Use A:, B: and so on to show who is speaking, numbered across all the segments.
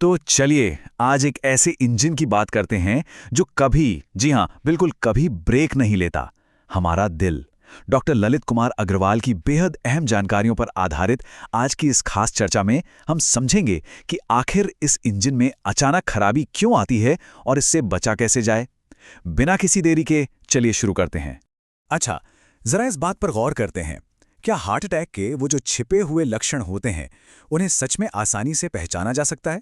A: तो चलिए आज एक ऐसे इंजन की बात करते हैं जो कभी, जी हां, बिल्कुल कभी ब्रेक नहीं लेता। हमारा दिल। डॉक्टर ललित कुमार अग्रवाल की बेहद अहम जानकारियों पर आधारित आज की इस खास चर्चा में हम समझेंगे कि आखिर इस इंजन में अचानक खराबी क्यों आती है और इससे बचा कैसे जाए। बिना किसी देरी के चलिए शुरू करते हैं।
B: अच्छा, जरा इस बात पर गौर करते हैं। क्या हार्ट अटैक के वो जो छिपे हुए लक्षण होते हैं, उन्हें सच में आसानी से पहचाना जा सकता है?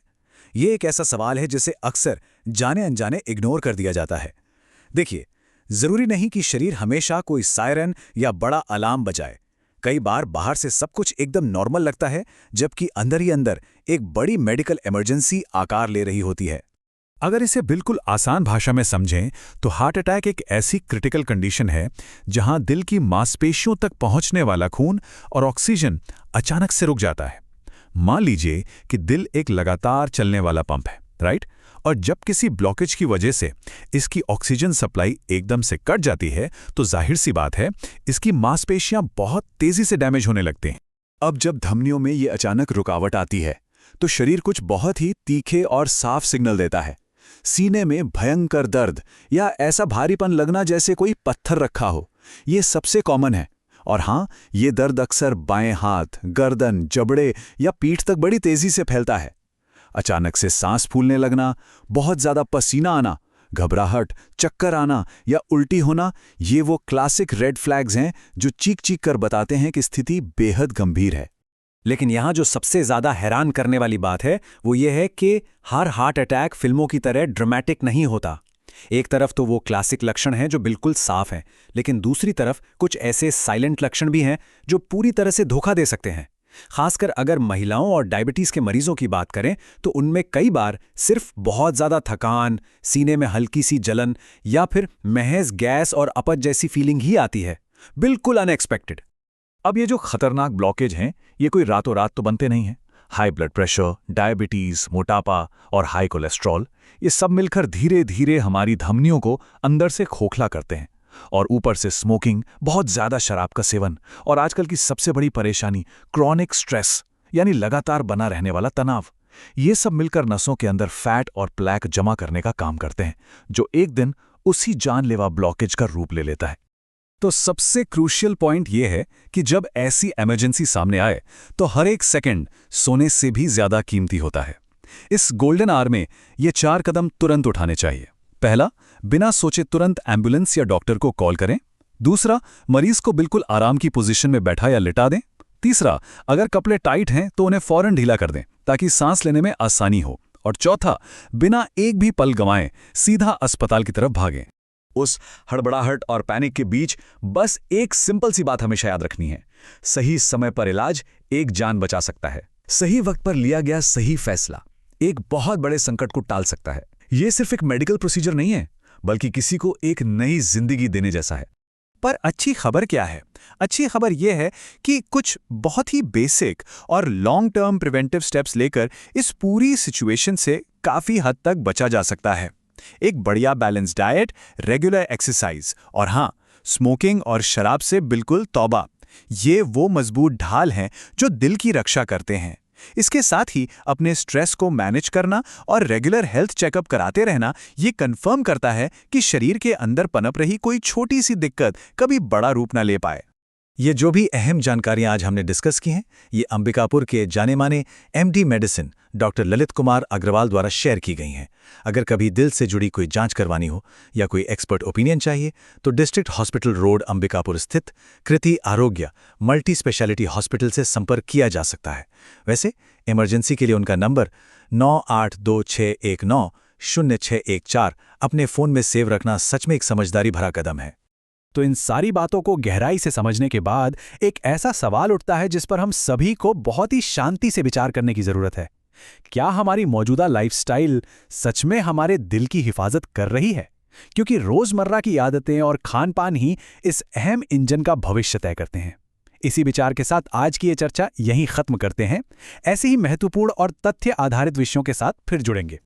B: ये एक ऐसा सवाल है जिसे अक्सर जाने अनजाने इग्नोर कर दिया जाता है। देखिए, जरूरी नहीं कि शरीर हमेशा कोई सायरन या बड़ा अलार्म बजाए। कई बार बाहर से सब कुछ एकदम नॉर्मल लगता है, जबकि अंदर ही अंदर एक बड़ी मेडिकल इमरजेंसी आकार ले रही होती है। अगर इसे बिल्कुल आसान भाषा में समझें तो हार्ट अटैक एक ऐसी क्रिटिकल कंडीशन है जहां दिल की मांसपेशियों तक पहुंचने वाला खून और ऑक्सीजन अचानक से रुक जाता है। मान लीजिए कि दिल एक लगातार चलने वाला पंप है, राइट? और जब किसी ब्लॉकेज की वजह से इसकी ऑक्सीजन सप्लाई एकदम से कट जाती है तो जाहिर सी बात है, इसकी मांसपेशियां बहुत तेजी से डैमेज होने लगती हैं। अब जब धमनियों में ये अचानक रुकावट आती है तो शरीर कुछ बहुत ही तीखे और साफ सिग्नल देता है। सीने में भयंकर दर्द या ऐसा भारीपन लगना जैसे कोई पत्थर रखा हो, ये सबसे कॉमन है। और हाँ, ये दर्द अक्सर बाएं हाथ, गर्दन, जबड़े या पीठ तक बड़ी तेजी से फैलता है। अचानक से सांस फूलने लगना, बहुत ज्यादा पसीना आना, घबराहट, चक्कर आना या उल्टी होना, ये वो क्लासिक रेड फ्लैग्स हैं जो चीख चीख कर बताते हैं कि स्थिति बेहद गंभीर है। लेकिन यहाँ जो सबसे ज्यादा हैरान करने वाली बात है वो ये है कि हर हार्ट अटैक फिल्मों की तरह ड्रामेटिक नहीं होता। एक तरफ तो वो क्लासिक लक्षण हैं जो बिल्कुल साफ हैं, लेकिन दूसरी तरफ कुछ ऐसे साइलेंट लक्षण भी हैं जो पूरी तरह से धोखा दे सकते हैं। खासकर अगर महिलाओं और डायबिटीज के मरीजों की बात करें तो उनमें कई बार सिर्फ बहुत ज्यादा थकान, सीने में हल्की सी जलन या फिर महज गैस और अपच जैसी फीलिंग ही आती है, बिल्कुल अनएक्सपेक्टेड।
A: अब ये जो खतरनाक ब्लॉकेज हैं, ये कोई रातों रात तो बनते नहीं हैं। हाई ब्लड प्रेशर, डायबिटीज, मोटापा और हाई कोलेस्ट्रॉल, ये सब मिलकर धीरे धीरे हमारी धमनियों को अंदर से खोखला करते हैं। और ऊपर से स्मोकिंग, बहुत ज्यादा शराब का सेवन और आजकल की सबसे बड़ी परेशानी क्रॉनिक स्ट्रेस, यानी लगातार बना रहने वाला तनाव, ये सब मिलकर नसों के अंदर फैट और प्लैक जमा करने का काम करते हैं, जो एक दिन उसी जानलेवा ब्लॉकेज का रूप ले लेता है। तो सबसे क्रूशियल पॉइंट यह है कि जब ऐसी इमरजेंसी सामने आए तो हर एक सेकंड सोने से भी ज्यादा कीमती होता है। इस गोल्डन आवर में ये 4 कदम तुरंत उठाने चाहिए। पहला, बिना सोचे तुरंत एम्बुलेंस या डॉक्टर को कॉल करें। दूसरा, मरीज को बिल्कुल आराम की पोजीशन में बैठा या लिटा दें। तीसरा, अगर कपड़े टाइट हैं तो उन्हें फौरन ढीला कर दें ताकि सांस लेने में आसानी हो। और चौथा, बिना एक भी पल गंवाए सीधा अस्पताल की तरफ भागें। उस हड़बड़ाहट और पैनिक के बीच बस एक सिंपल सी बात हमेशा याद रखनी है: सही समय पर इलाज एक जान बचा सकता है। सही वक्त पर लिया गया सही फैसला एक बहुत बड़े संकट को टाल सकता है। यह सिर्फ एक मेडिकल प्रोसीजर नहीं है, बल्कि किसी को एक नई जिंदगी देने जैसा है। पर अच्छी खबर क्या है? अच्छी खबर यह है कि कुछ बहुत ही बेसिक और लॉन्ग टर्म प्रिवेंटिव स्टेप्स लेकर इस पूरी सिचुएशन से काफी हद तक बचा जा सकता है। एक बढ़िया बैलेंस डाइट, रेगुलर एक्सरसाइज और हाँ, स्मोकिंग और शराब से बिल्कुल तौबा। ये वो मजबूत ढाल हैं जो दिल की रक्षा करते हैं। इसके साथ ही अपने स्ट्रेस को मैनेज करना और रेगुलर हेल्थ चेकअप कराते रहना ये कंफर्म करता है कि शरीर के अंदर पनप रही कोई छोटी सी दिक्कत कभी बड़ा रूप न ले पाए। ये जो भी अहम जानकारियां आज हमने डिस्कस की हैं, ये अंबिकापुर के जाने माने MD medicine doctor Lalit Kumar Agrawal द्वारा शेयर की गई हैं। अगर कभी दिल से जुड़ी कोई जांच करवानी हो या कोई एक्सपर्ट ओपिनियन चाहिए तो डिस्ट्रिक्ट हॉस्पिटल रोड अंबिकापुर स्थित कृति आरोग्य मल्टी स्पेशलिटी हॉस्पिटल से संपर्क किया जा सकता है। वैसे इमरजेंसी के लिए उनका नंबर 9826190614 अपने फ़ोन में सेव रखना सच में एक समझदारी भरा कदम है।
B: तो इन सारी बातों को गहराई से समझने के बाद एक ऐसा सवाल उठता है जिस पर हम सभी को बहुत ही शांति से विचार करने की जरूरत है। क्या हमारी मौजूदा लाइफस्टाइल सच में हमारे दिल की हिफाजत कर रही है? क्योंकि रोजमर्रा की आदतें और खान-पान ही इस अहम इंजन का भविष्य तय करते हैं। इसी विचार के साथ आज की ये चर्चा यहीं खत्म करते हैं। ऐसे ही महत्वपूर्ण और तथ्य आधारित विषयों के साथ फिर जुड़ेंगे।